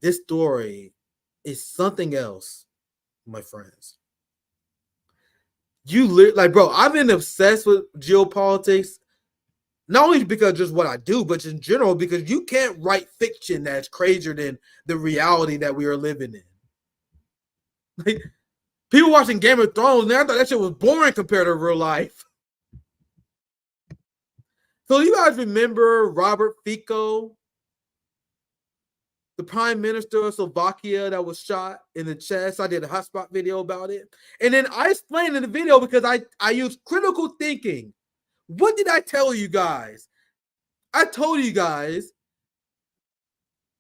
this story is something else, my friends. Bro, I've been obsessed with geopolitics, not only because just what I do, but in general, because you can't write fiction that's crazier than the reality that we are living in. Like, people watching Game of Thrones, I thought that shit was boring compared to real life. So you guys remember Robert Fico, the Prime Minister of Slovakia that was shot in the chest? I did a hotspot video about it. And then I explained in the video because I used critical thinking. What did I tell you guys? I told you guys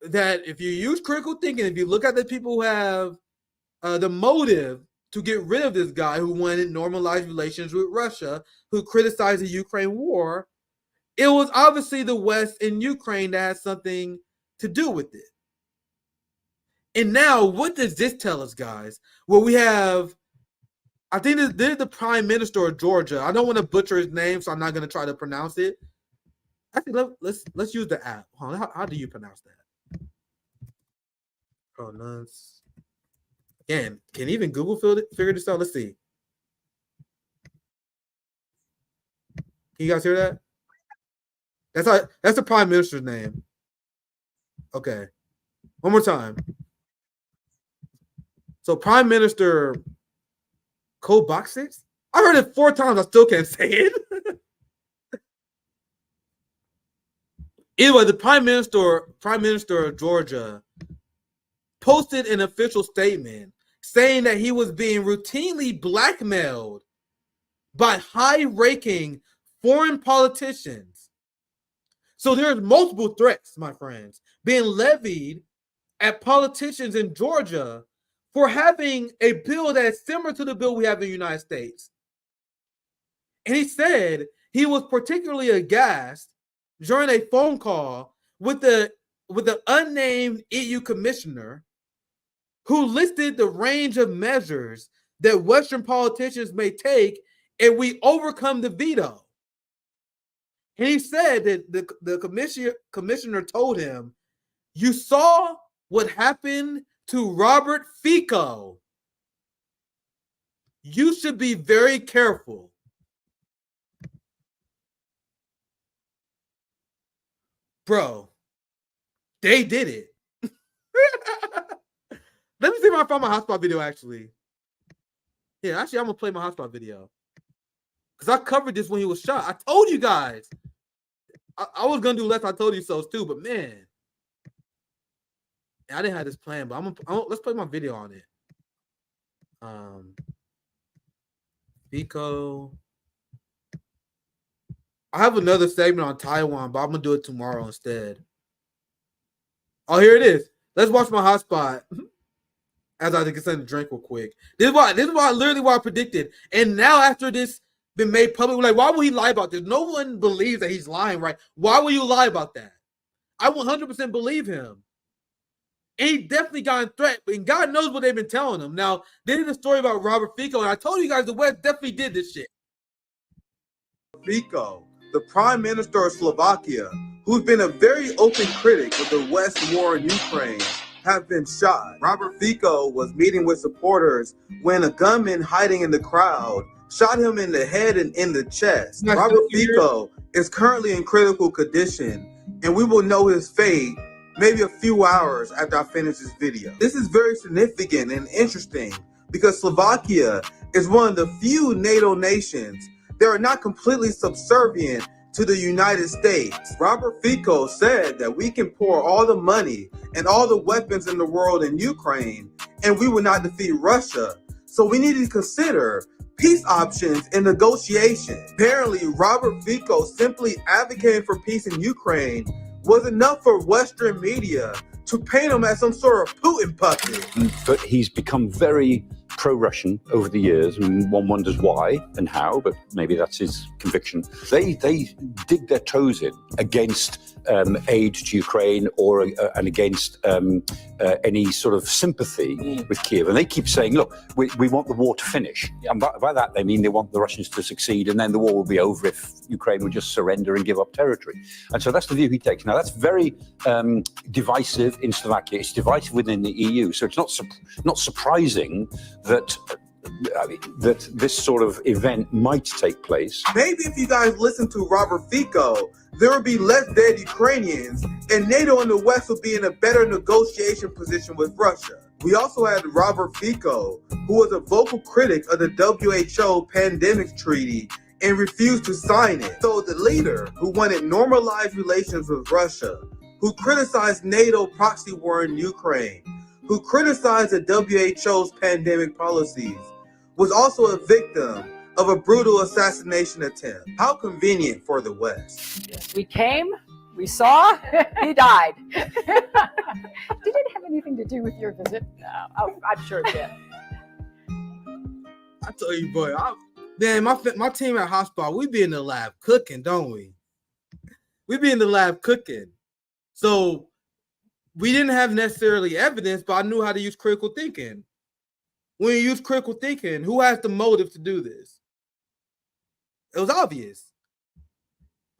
that if you use critical thinking, if you look at the people who have the motive to get rid of this guy who wanted normalized relations with Russia, who criticized the Ukraine war, it was obviously the West in Ukraine that had something to do with it. And now, what does this tell us, guys? Well, we have, I think this is the Prime Minister of Georgia. I don't want to butcher his name, so I'm not going to try to pronounce it. Actually, let's use the app. How do you pronounce that? Pronounce. Again, can even Google figure this out? Let's see. Can you guys hear that? That's the Prime Minister's name. Okay. One more time. So Prime Minister Kovacic? I heard it 4 times. I still can't say it. Anyway, the Prime Minister of Georgia posted an official statement saying that he was being routinely blackmailed by high-ranking foreign politicians. So there's multiple threats, my friends, being levied at politicians in Georgia for having a bill that's similar to the bill we have in the United States. And he said he was particularly aghast during a phone call with the unnamed EU commissioner who listed the range of measures that Western politicians may take if we overcome the veto. And he said that the commissioner told him, "You saw what happened to Robert Fico. You should be very careful." Bro, they did it. Let me see if I found my hotspot video, actually. Yeah, actually, I'm going to play my hotspot video. Because I covered this when he was shot. I told you guys. I was going to do less I told you so, too. But, man. I didn't have this plan, but let's play my video on it. Fico. I have another segment on Taiwan, but I'm going to do it tomorrow instead. Oh, here it is. Let's watch my hotspot. As I get something to drink real quick. This is why literally what I predicted. And now after this been made public, we're like, why would he lie about this? No one believes that he's lying, right? Why would you lie about that? I 100% believe him. And he definitely got in threat, and God knows what they've been telling him. Now, they did a story about Robert Fico, and I told you guys the West definitely did this shit. Fico, the Prime Minister of Slovakia, who's been a very open critic of the West war in Ukraine, have been shot. Robert Fico was meeting with supporters when a gunman hiding in the crowd shot him in the head and in the chest. Robert Fico is currently in critical condition, and we will know his fate maybe a few hours after I finish this video. This is very significant and interesting because Slovakia is one of the few NATO nations that are not completely subservient to the United States. Robert Fico said that we can pour all the money and all the weapons in the world in Ukraine and we will not defeat Russia. So we need to consider peace options and negotiations. Apparently, Robert Fico simply advocating for peace in Ukraine was enough for Western media to paint him as some sort of Putin puppet. But he's become very pro-Russian over the years, and one wonders why and how, but maybe that's his conviction. They dig their toes in against aid to Ukraine and against any sort of sympathy with Kiev. And they keep saying, look, we want the war to finish. And by that, they mean they want the Russians to succeed, and then the war will be over if Ukraine would just surrender and give up territory. And so that's the view he takes. Now, that's very divisive in Slovakia. It's divisive within the EU. So it's not surprising that this sort of event might take place. Maybe if you guys listen to Robert Fico, there would be less dead Ukrainians, and NATO and the West would be in a better negotiation position with Russia. We also had Robert Fico, who was a vocal critic of the WHO pandemic treaty and refused to sign it. So the leader who wanted normalized relations with Russia, who criticized NATO proxy war in Ukraine, who criticized the WHO's pandemic policies, was also a victim of a brutal assassination attempt. How convenient for the West. Yes, we came, we saw, he died. Did it have anything to do with your visit? No, I'm sure it did. I tell you, boy, my team at Hospital, we be in the lab cooking, don't we? We be in the lab cooking. So we didn't have necessarily evidence, but I knew how to use critical thinking. When you use critical thinking, who has the motive to do this? It was obvious.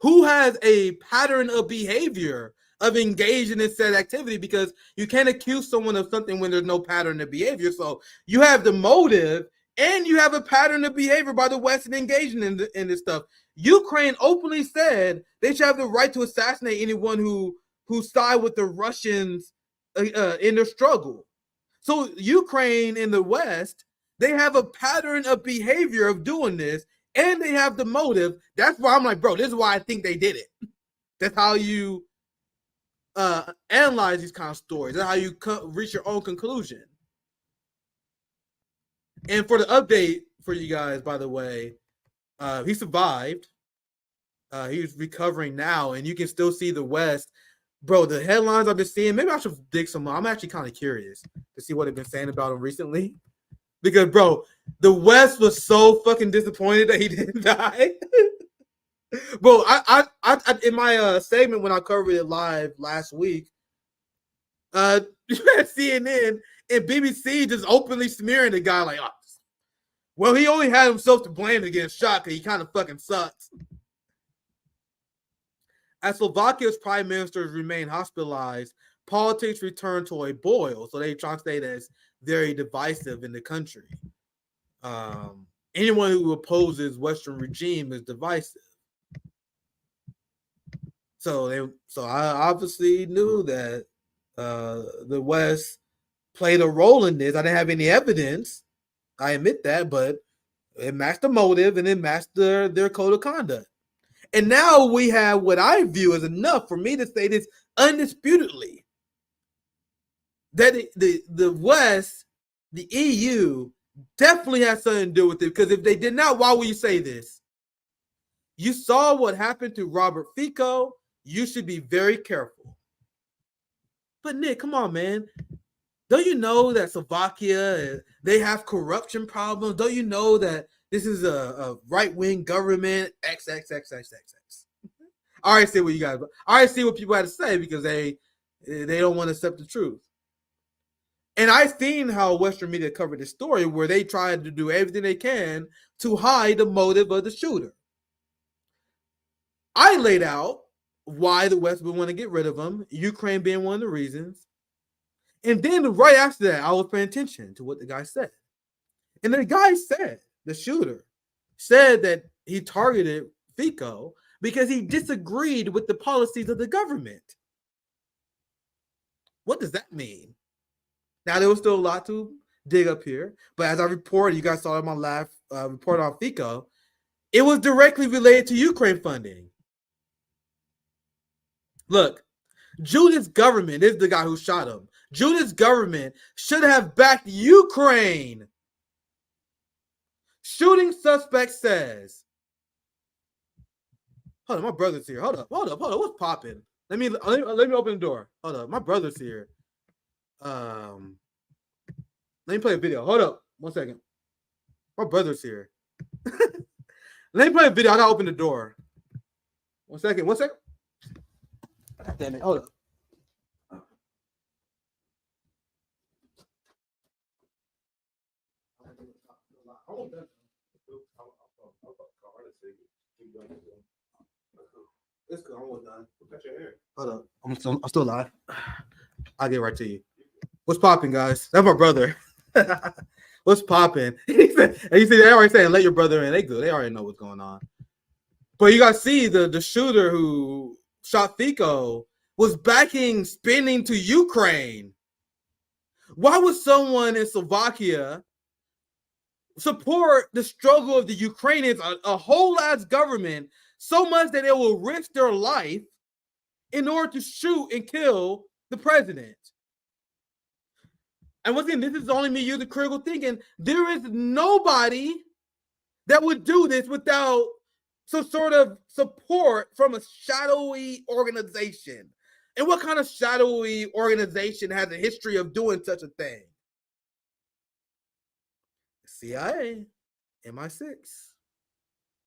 Who has a pattern of behavior of engaging in said activity? Because you can't accuse someone of something when there's no pattern of behavior. So you have the motive and you have a pattern of behavior by the West in engaging in this stuff. Ukraine openly said they should have the right to assassinate anyone who side with the Russians in their struggle. So Ukraine and the West, they have a pattern of behavior of doing this, and they have the motive. That's why I'm like, bro, this is why I think they did it. That's how you analyze these kind of stories. That's how you reach your own conclusion. And for the update for you guys, by the way, he survived. He's recovering now, and you can still see the West. Bro, the headlines I've been seeing, maybe I should dig some more. I'm actually kind of curious to see what they've been saying about him recently. Because, bro, the West was so fucking disappointed that he didn't die. Bro, I in my segment when I covered it live last week, you had CNN and BBC just openly smearing the guy like, oh, well, he only had himself to blame to get shot because he kind of fucking sucks. As Slovakia's prime ministers remain hospitalized, politics return to a boil. So they translate as very divisive in the country. Anyone who opposes Western regime is divisive. So I obviously knew that the West played a role in this. I didn't have any evidence. I admit that, but it matched the motive and it matched their code of conduct. And now we have what I view as enough for me to say this undisputedly, that the West, the EU, definitely has something to do with it. Because if they did not, why would you say this? You saw what happened to Robert Fico. You should be very careful. But Nick, come on, man. Don't you know that Slovakia, they have corruption problems? Don't you know that this is a right-wing government? XXXXX. I already see what you guys. I already see what people had to say because they don't want to accept the truth. And I've seen how Western media covered this story where they tried to do everything they can to hide the motive of the shooter. I laid out why the West would want to get rid of him, Ukraine being one of the reasons. And then right after that, I was paying attention to what the guy said. And the guy said, the shooter, said that he targeted Fico because he disagreed with the policies of the government. What does that mean? Now, there was still a lot to dig up here. But as I reported, you guys saw in my live report on Fico, it was directly related to Ukraine funding. Look, Judas government is the guy who shot him. Judas government should have backed Ukraine. Shooting suspect says, hold on, my brother's here. Hold up. What's popping? Let me open the door. Hold up, my brother's here. Let me play a video. Hold up. 1 second. My brother's here. Let me play a video. I gotta open the door. 1 second. 1 second. Damn it. Hold up. It's good. I'm almost done. Hold up. I'm still live. I'll get right to you. What's popping, guys? That's my brother. What's popping? He said, and you see, they already saying, let your brother in. They good. They already know what's going on. But you guys see the shooter who shot Fico was backing spending to Ukraine. Why would someone in Slovakia support the struggle of the Ukrainians, a whole ass government, so much that they will risk their life in order to shoot and kill the president? And once again, this is only me using critical thinking. There is nobody that would do this without some sort of support from a shadowy organization. And what kind of shadowy organization has a history of doing such a thing? CIA, MI6.